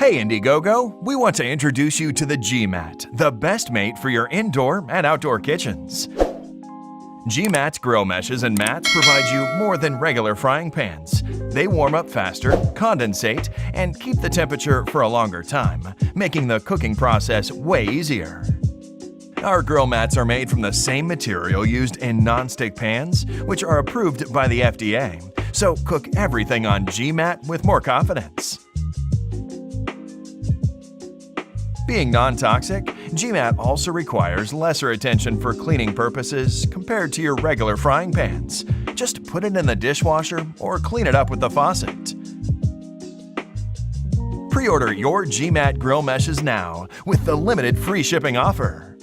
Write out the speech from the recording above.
Hey Indiegogo, we want to introduce you to the G-Mat, the best mate for your indoor and outdoor kitchens. G-Mat's grill meshes and mats provide you more than regular frying pans. They warm up faster, condensate, and keep the temperature for a longer time, making the cooking process way easier. Our grill mats are made from the same material used in non-stick pans, which are approved by the FDA, so cook everything on G-Mat with more confidence. Being non-toxic, G-Mat also requires lesser attention for cleaning purposes compared to your regular frying pans. Just put it in the dishwasher or clean it up with the faucet. Pre-order your G-Mat grill meshes now with the limited free shipping offer.